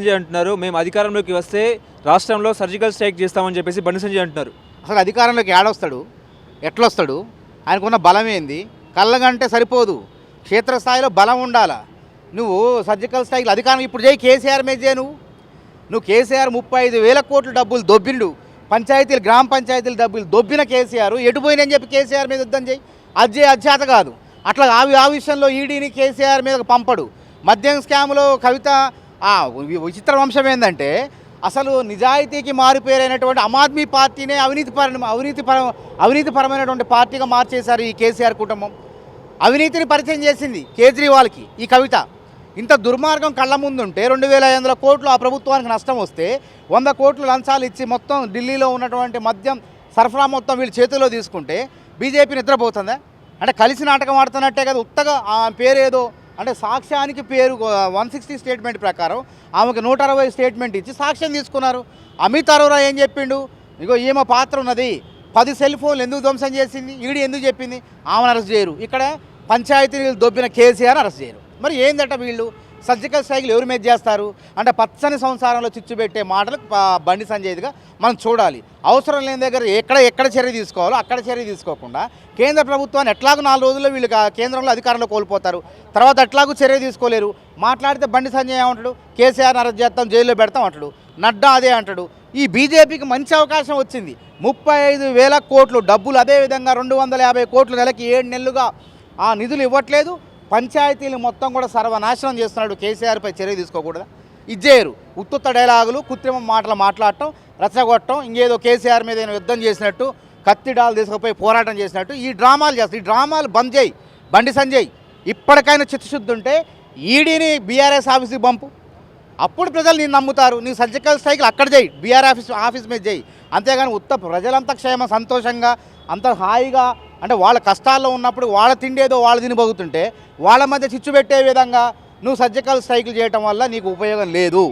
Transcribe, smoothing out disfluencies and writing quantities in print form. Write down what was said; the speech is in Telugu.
సంజయ్ అంటున్నారు మేము అధికారంలోకి వస్తే రాష్ట్రంలో సర్జికల్ స్ట్రైక్ చేస్తామని చెప్పేసి బండి సంజయ్ అంటున్నారు. అసలు అధికారంలోకి ఏడొస్తాడు, ఎట్లొస్తాడు, ఆయనకున్న బలం ఏంది? కళ్ళగంటే సరిపోదు, క్షేత్రస్థాయిలో బలం ఉండాలా. నువ్వు సర్జికల్ స్ట్రైక్ అధికారం ఇప్పుడు చేయి, కేసీఆర్ మీద చేయి. నువ్వు కేసీఆర్ 35,000 కోట్ల డబ్బులు దొబ్బిండు, పంచాయతీలు గ్రామ పంచాయతీలు డబ్బులు దొబ్బిన కేసీఆర్ ఎటుపోయినని చెప్పి కేసీఆర్ మీద యుద్ధం చేయి. అది చేత కాదు. అట్లా ఆ విషయంలో ఈడీని కేసీఆర్ మీద పంపడు. మద్యం స్కామ్లో కవిత విచిత్ర వంశం ఏంటంటే అసలు నిజాయితీకి మారిపోయినటువంటి ఆమ్ ఆద్మీ పార్టీనే అవినీతిపరమైనటువంటి పార్టీగా మార్చేశారు ఈ కేసీఆర్ కుటుంబం. అవినీతిని పరిచయం చేసింది కేజ్రీవాల్కి ఈ కవిత. ఇంత దుర్మార్గం కళ్ళ ముందుంటే 2,500 కోట్లు ఆ ప్రభుత్వానికి నష్టం వస్తే 100 కోట్లు లంచాలు ఇచ్చి మొత్తం ఢిల్లీలో ఉన్నటువంటి మద్యం సరఫరా మొత్తం వీళ్ళు చేతిలో తీసుకుంటే బీజేపీ నిద్రపోతుందా? అంటే కలిసి నాటకం ఆడుతున్నట్టే కదా. ఉత్తగా ఆ పేరేదో అంటే సాక్ష్యానికి పేరు 160 స్టేట్మెంట్ ప్రకారం ఆమెకు 160 స్టేట్మెంట్ ఇచ్చి సాక్ష్యం తీసుకున్నారు. అమిత్ అరోరా ఏం చెప్పిండు? ఇగో ఈమె పాత్ర ఉన్నది, 10 సెల్ ఫోన్లు ఎందుకు ధ్వంసం చేసింది, ఈడీ ఎందుకు చెప్పింది, ఆమెను అరెస్ట్ చేయరు. ఇక్కడ పంచాయతీలు దొబ్బిన కేసీఆర్ అరెస్ట్ చేయరు. మరి ఏందట వీళ్ళు సర్జికల్ స్ట్రైక్లు ఎవరి మీద చేస్తారు అంటే పచ్చని సంసారంలో చిచ్చు పెట్టే మాటలు బండి సంజయ్గా మనం చూడాలి. అవసరం లేని దగ్గర ఎక్కడ చర్య తీసుకోవాలో అక్కడ చర్య తీసుకోకుండా కేంద్ర ప్రభుత్వాన్ని ఎట్లాగూ 4 రోజుల్లో వీళ్ళు కేంద్రంలో అధికారంలో కోల్పోతారు, తర్వాత ఎట్లాగూ చర్య తీసుకోలేరు. మాట్లాడితే బండి సంజయ్ ఏమంటాడు, కేసీఆర్ అరెస్ట్ చేస్తాం, జైల్లో పెడతాం అంటాడు. నడ్డా అదే అంటాడు. ఈ బీజేపీకి మంచి అవకాశం వచ్చింది. 35,000 కోట్లు డబ్బులు, అదేవిధంగా 250 కోట్లు నెలకి 7 నెలలుగా ఆ నిధులు ఇవ్వట్లేదు. పంచాయతీలు మొత్తం కూడా సర్వనాశనం చేస్తున్నాడు. కేసీఆర్పై చర్య తీసుకోకూడదా? ఇచ్చేయరు. ఉత్తుత్త డైలాగులు, కృత్రిమ మాటలు మాట్లాడటం, రెచ్చగొట్టడం, ఇంకేదో కేసీఆర్ మీద యుద్ధం చేసినట్టు, కత్తిడాలు తీసుకుపోయి పోరాటం చేసినట్టు ఈ డ్రామాలు చేస్తారు. ఈ డ్రామాలు బంద్ చేయి బండి సంజయ్. ఇప్పటికైనా చిత్తశుద్ధి ఉంటే ఈడీని బీఆర్ఎస్ ఆఫీస్కి పంపు, అప్పుడు ప్రజలు నేను నమ్ముతారు. నీ సర్జికల్ స్ట్రైక్లు అక్కడ చేయి, బీఆర్ ఆఫీస్ మీద చేయి. అంతేగాని ప్రజలంతా క్షేమ సంతోషంగా అంత హాయిగా అంటే వాళ్ళ కష్టాల్లో ఉన్నప్పుడు వాళ్ళ తిండేదో వాళ్ళు తినబోతుంటే వాళ్ళ మధ్య చిచ్చు పెట్టే విధంగా నువ్వు సర్జికల్ స్ట్రైక్లు చేయటం వల్ల నీకు ఉపయోగం లేదు.